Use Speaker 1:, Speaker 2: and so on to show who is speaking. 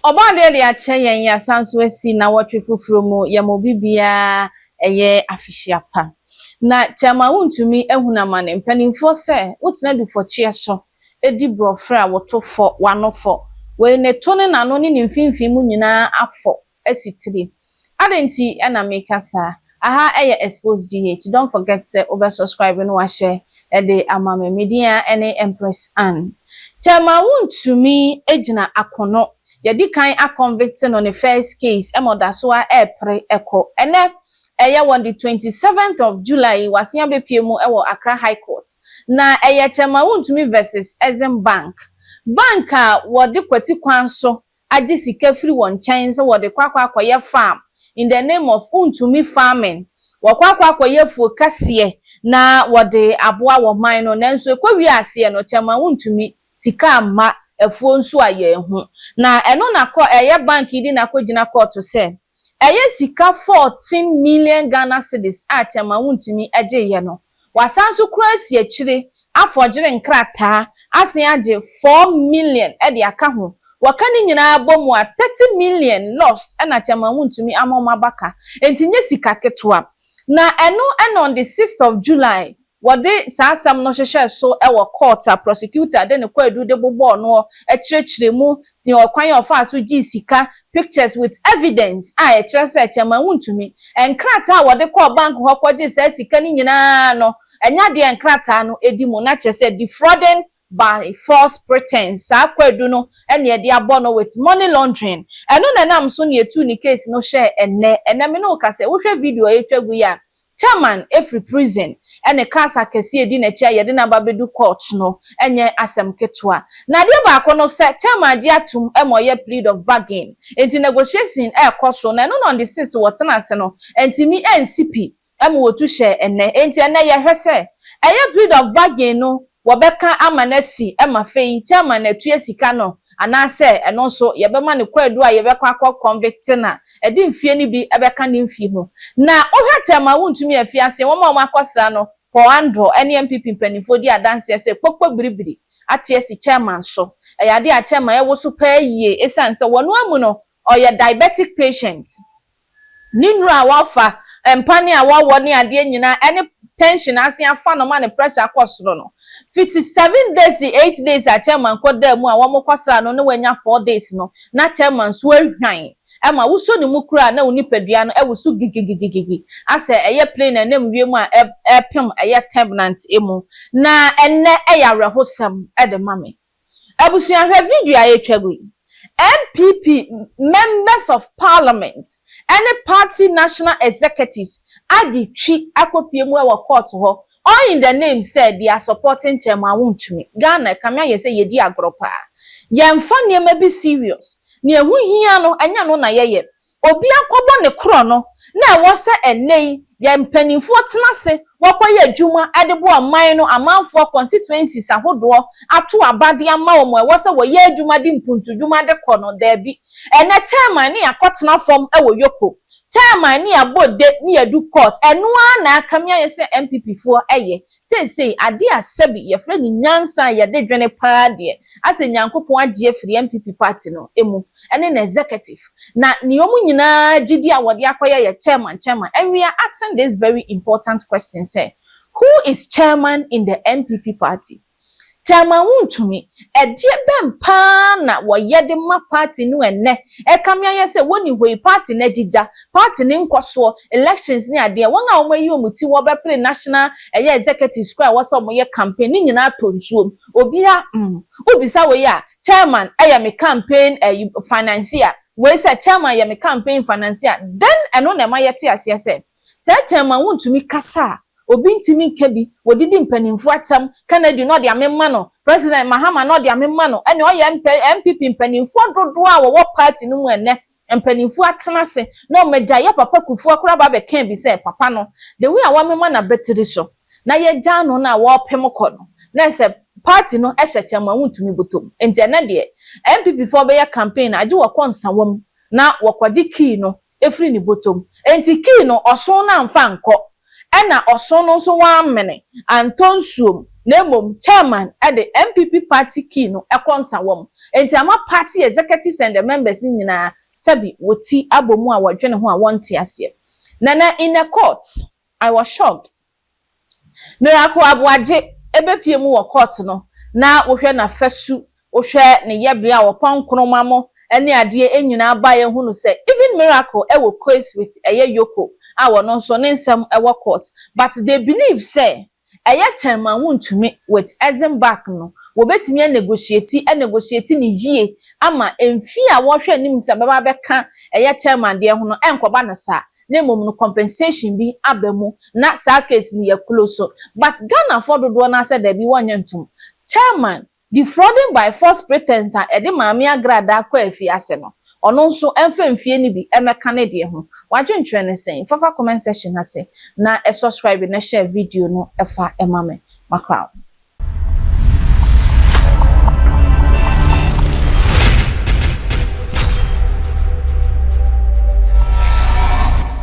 Speaker 1: Obade de ache yen ya sanso esi na wotwe fufuro mu ya mobibia eye afihyiapa na chama Wontumi ehunama ne mpanimfo se wotina du fochie so edi brofra wotofo wanofo we ne tone nano ne mfimfim mu nyina afọ esitiri adenti na mekasa aha eye Xposed GH. Don't forget to subscribe no wa share de amame media ene Empress Ann chama Wontumi ejina akono yedi kan a convicted on the first case emodasoa epre eko ene on the 27th of July wasia bepiemu ewo Accra High Court na chama Wontumi versus Exim Bank wodi kwati kwan so agi sika free won chance wodi kwakwa farm in the name of Wontumi farming wakwakwa fu kase na wodi aboa wo man no nanso ekwawi ase no chama Wontumi sika ma efuo nso aye hu na eno nakọ bank di nakogina court se sika 14 million Ghana cedis a chama Wontumi agye no wasanso kura si akire afọgire nkrata asen agye 4 million de aka ho wakani nyina bomu a 30 million lost na chama Wontumi amoma baka entinye sika ketwa na eno on the 6th of July wode saasam no hwehwe so ewo court a prosecutor de ne kwadu de bobo no ekirekiremu de okwan ofa so gi sika pictures with evidence a ekirese chama Wontumi enkrata wode call bank ho kwaje sa sika ni nyina no enya de enkrata no edimu na chese defrauding by false pretense sa kwadu no ene de abono with money laundering eno na nam so ne etu ni case no share ene me no ka se wo hwe video etwagu ya chairman every prison ene kasa kese edi na chia yede na babedu court no enye asem ketwa na de ba kono se chairman di atum emoye plead of bargain enti negotiation koso na no on the 6th wotena se no enti mi NCP wotu share ene enti ene ye hwese plead of bargain no wobeka amanasi fei chairman atu sika no anase eno so yebema ne kwadu a yebekwa akọ convict na edi mfie ni bi ebeka ne mfie ho na ohwa chama Wontumi afiase wo ma akosra no for andro NPP mpanifo di adanse se pokpo biribiri ate esi chairman so yade a chairman ewo so pa yie esanse wono amu no oye diabetic patient ninura wafa empani a wawo ne ade nyina ene tension asia afa no ma ne pressure akosro no 57 days 8 days a chairman koda mu a wo mokosra no ne wanya 4 days no na chairman so ahwan ama wuso ne mukura na unipadua no ewuso gigigigigi ase plain na nwiem a pem temnant emu na enne rehosam de mame abusu ahwe video ayetwagu NPP members of parliament any party national executives aditwi akopiemu e court ho all in the name said they are supporting chama Wontumi Ghana kamya yese yedi agoropa yemfa niema be serious ne ehu hia no enya no na yeye obi akobo ne kro no na ewo se enei ye mpanimfo tenase wakoye adwuma adebo aman no amanfo constituencies ahodo ato abade ama wo ewo se wo ye adwuma di mpuntudwuma de kono da bi ene chairman ne yakotena form ewo yoko chairman ni abode ni edu court eno na akamia yese NPP fo sei ade asabi ye frɛ ni nyansa ye de dwene paade ase nyankopon agye firi NPP party no emu ene na executive na niyomu nyina gidi a wode akoye ye chairman and we are asking this very important question say who is chairman in the NPP party chama Wontumi edie bempa na woyede ma party no enne ekamia yese woni hoi party na dija party ni nkoso elections ni ade wona omayi omuti wo be play national executive square wo so moye campaign ni nyina tonsuom obia obisa we ya chairman me campaign financier we say chairman me campaign financier then eno na ma yete ase se chama Wontumi kasa obi ntimi nkebi wodidi mpanimfo atam Kennedy no de amemma no President Mahama no de amemma no ene oye MPP mpanimfo dodo a wo party no mu ene mpanimfo atenase no mejaye papa kufu akura ba be kan bi se papa no the way a wamemma na betiri so na ye gya no na wo pem kono na se party no chama Wontumi botom ente na de MPP fo be ya campaign age wo konsawam na wo kwadi key no efri ni botom enti key no oso na mfa nko ena osono so wa mene antonsuom Nemom chairman at the NPP party key no ekonsa wom. Enti ama party executives and the members ni nyina sabi woti abomu a wadwene ho a wonte ase. Nana in a court, I was shocked. Miracle abwaje ebepie mu wo court no na wohwe na fasu wohwe ne yebia wo pankroma mo ene ade enyina aba ye hunu se even miracle e wo case with eye yoko a wo no so ne nsem e wo court but they believe say eye chairman Wontumi with exim back no wo betimi negotiate ni yie ama emfi a wo hwe nim se baba beka eye chairman de ho no enkoba na sa na mom no compensation bi abamu na sa case ni ya close but Ghana for dodo na say there be wonye ntum chairman defrauding by false pretense a ede maami agrada akwa afi ase no ono nso emfemfie ni bi emeka ne de ho wadwentwe ne sen fafa comment section ase na subscribe na share video no efa emame makra